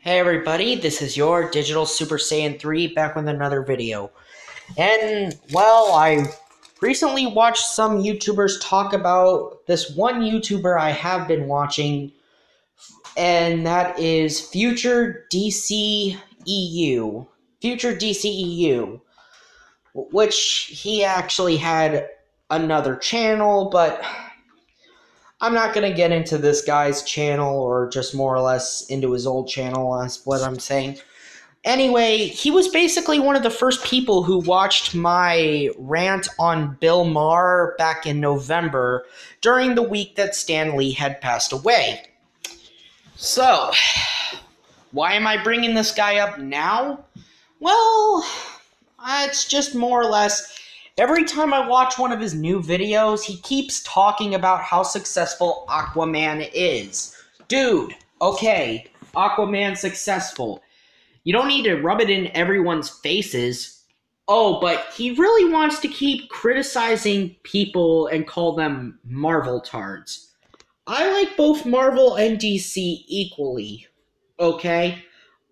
Hey everybody, this is your Digital Super Saiyan 3 back with another video. And, well, I recently watched some YouTubers talk about this one YouTuber I have been watching, and that is Future DCEU. Future DCEU, which he actually had another channel, but I'm not going to get into this guy's channel or just more or less into his old channel, that's what I'm saying. Anyway, he was basically one of the first people who watched my rant on Bill Maher back in November during the week that Stan Lee had passed away. So, why am I bringing this guy up now? Well, it's just more or less every time I watch one of his new videos, he keeps talking about how successful Aquaman is. Dude, okay, Aquaman's successful. You don't need to rub it in everyone's faces. Oh, but he really wants to keep criticizing people and call them Marvel-tards. I like both Marvel and DC equally, okay?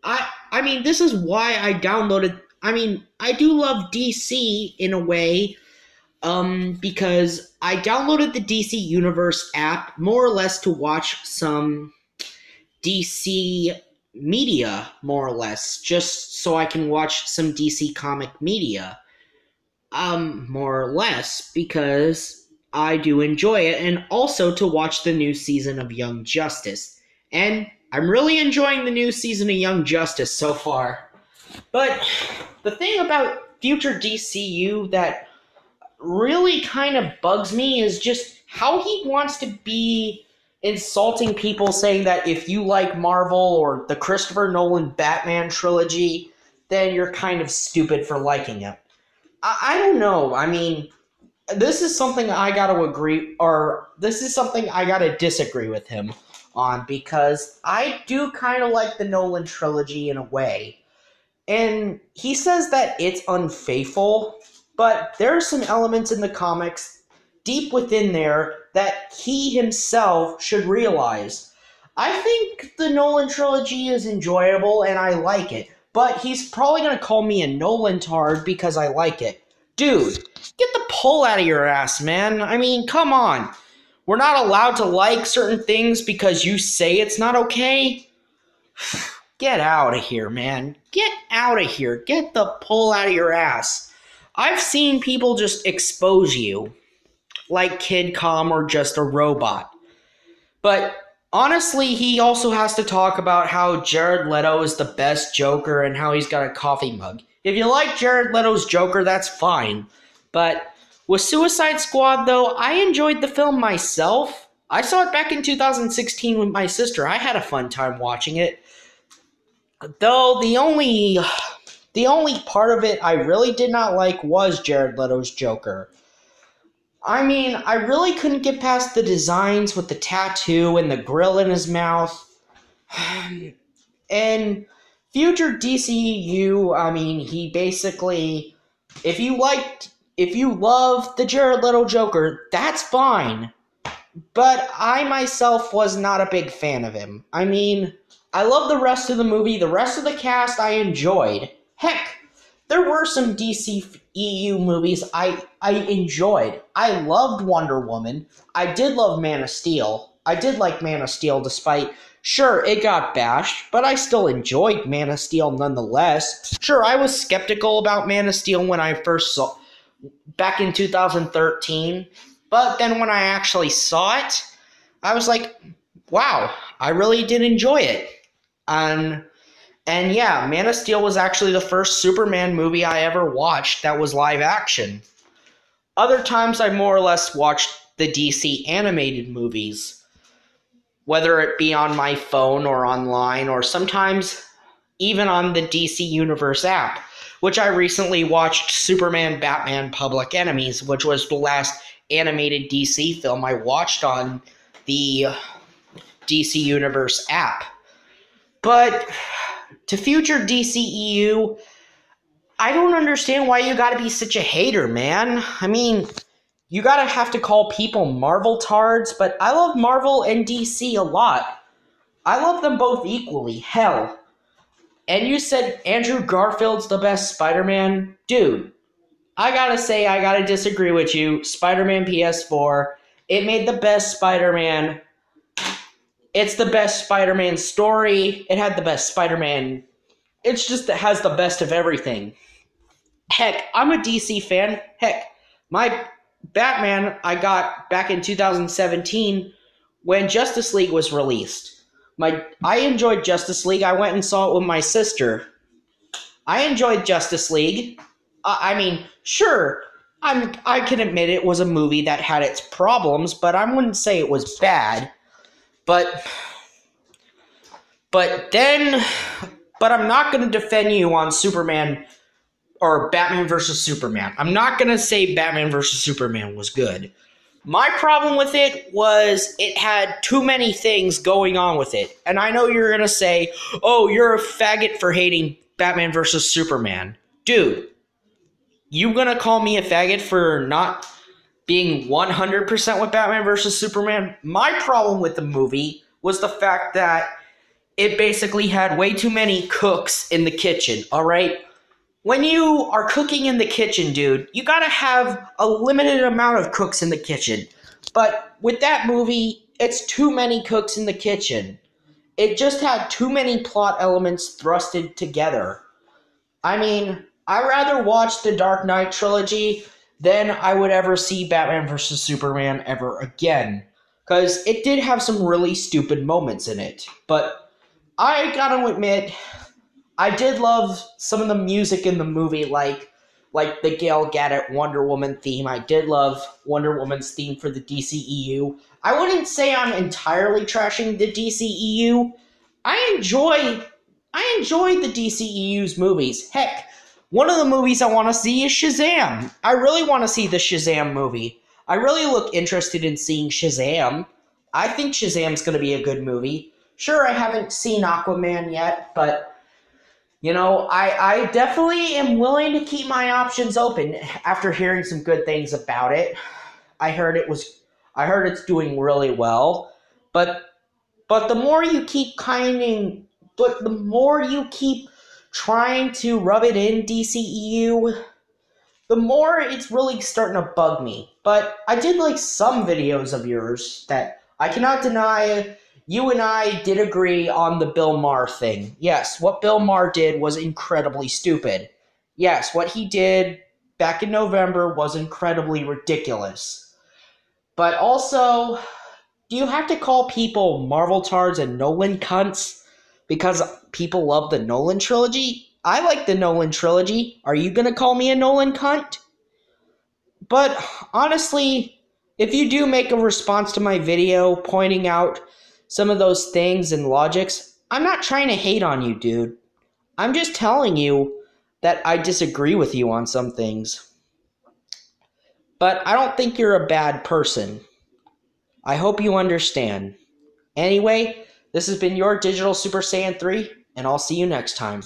I mean, this is why I downloaded... I do love DC in a way, because I downloaded the DC Universe app more or less to watch some DC media, more or less, just so I can watch some DC comic media, more or less, because I do enjoy it, and also to watch the new season of Young Justice. And I'm really enjoying the new season of Young Justice so far. But the thing about Future DCU that really kind of bugs me is just how he wants to be insulting people, saying that if you like Marvel or the Christopher Nolan Batman trilogy, then you're kind of stupid for liking it. I don't know. I mean, this is something I gotta disagree with him on, because I do kind of like the Nolan trilogy in a way. And he says that it's unfaithful, but there are some elements in the comics deep within there that he himself should realize. I think the Nolan trilogy is enjoyable and I like it, but he's probably going to call me a Nolan-tard because I like it. Dude, get the pull out of your ass, man. I mean, come on. We're not allowed to like certain things because you say it's not okay? Get out of here, man. Get out of here. Get the pull out of your ass. I've seen people just expose you like Kid Com or just a robot. But honestly, he also has to talk about how Jared Leto is the best Joker and how he's got a coffee mug. If you like Jared Leto's Joker, that's fine. But with Suicide Squad, though, I enjoyed the film myself. I saw it back in 2016 with my sister. I had a fun time watching it. Though the only part of it I really did not like was Jared Leto's Joker. I mean, I really couldn't get past the designs with the tattoo and the grill in his mouth. And Future DCEU, I mean, he basically, if you love the Jared Leto Joker, that's fine. But I myself was not a big fan of him. I mean, I love the rest of the movie. The rest of the cast I enjoyed. Heck, there were some DCEU movies I enjoyed. I loved Wonder Woman. I did love Man of Steel. I did like Man of Steel despite, sure, it got bashed, but I still enjoyed Man of Steel nonetheless. Sure, I was skeptical about Man of Steel when I first saw back in 2013, but then when I actually saw it, I was like, wow, I really did enjoy it. And yeah, Man of Steel was actually the first Superman movie I ever watched that was live action. Other times I more or less watched the DC animated movies, whether it be on my phone or online, or sometimes even on the DC Universe app, which I recently watched Superman Batman Public Enemies, which was the last animated DC film I watched on the DC Universe app. But to Future DCEU, I don't understand why you gotta be such a hater, man. I mean, you gotta have to call people Marvel-tards, but I love Marvel and DC a lot. I love them both equally. Hell, and you said Andrew Garfield's the best Spider-Man. Dude, I gotta say, I gotta disagree with you. Spider-Man PS4, it made the best Spider-Man. It's the best Spider-Man story. It had the best Spider-Man. It's just it has the best of everything. Heck, I'm a DC fan. Heck, my Batman I got back in 2017 when Justice League was released. I enjoyed Justice League. I went and saw it with my sister. I enjoyed Justice League. I mean, sure, I can admit it was a movie that had its problems, but I wouldn't say it was bad. But then but I'm not going to defend you on Superman or Batman versus Superman. I'm not going to say Batman versus Superman was good. My problem with it was it had too many things going on with it. And I know you're going to say, "Oh, you're a faggot for hating Batman versus Superman." Dude, you going to call me a faggot for not being 100% with Batman versus Superman? My problem with the movie was the fact that it basically had way too many cooks in the kitchen, all right? When you are cooking in the kitchen, dude, you gotta have a limited amount of cooks in the kitchen. But with that movie, it's too many cooks in the kitchen. It just had too many plot elements thrusted together. I mean, I'd rather watch the Dark Knight trilogy than I would ever see Batman vs. Superman ever again. Because it did have some really stupid moments in it. But I gotta admit, I did love some of the music in the movie, like the Gal Gadot Wonder Woman theme. I did love Wonder Woman's theme for the DCEU. I wouldn't say I'm entirely trashing the DCEU. I enjoy the DCEU's movies. Heck, one of the movies I want to see is Shazam. I really want to see the Shazam movie. I really look interested in seeing Shazam. I think Shazam's going to be a good movie. Sure, I haven't seen Aquaman yet, but I definitely am willing to keep my options open after hearing some good things about it. I heard it's doing really well, but the more you keep the more you keep trying to rub it in DCEU, the more it's really starting to bug me. But I did like some videos of yours that I cannot deny. You and I did agree on the Bill Maher thing. Yes, what Bill Maher did was incredibly stupid. Yes, what he did back in November was incredibly ridiculous. But also, do you have to call people Marvel tards and Nolan cunts because people love the Nolan trilogy? I like the Nolan trilogy. Are you going to call me a Nolan cunt? But honestly, if you do make a response to my video pointing out some of those things and logics, I'm not trying to hate on you, dude. I'm just telling you that I disagree with you on some things. But I don't think you're a bad person. I hope you understand. Anyway, this has been your Digital Super Saiyan 3, and I'll see you next time.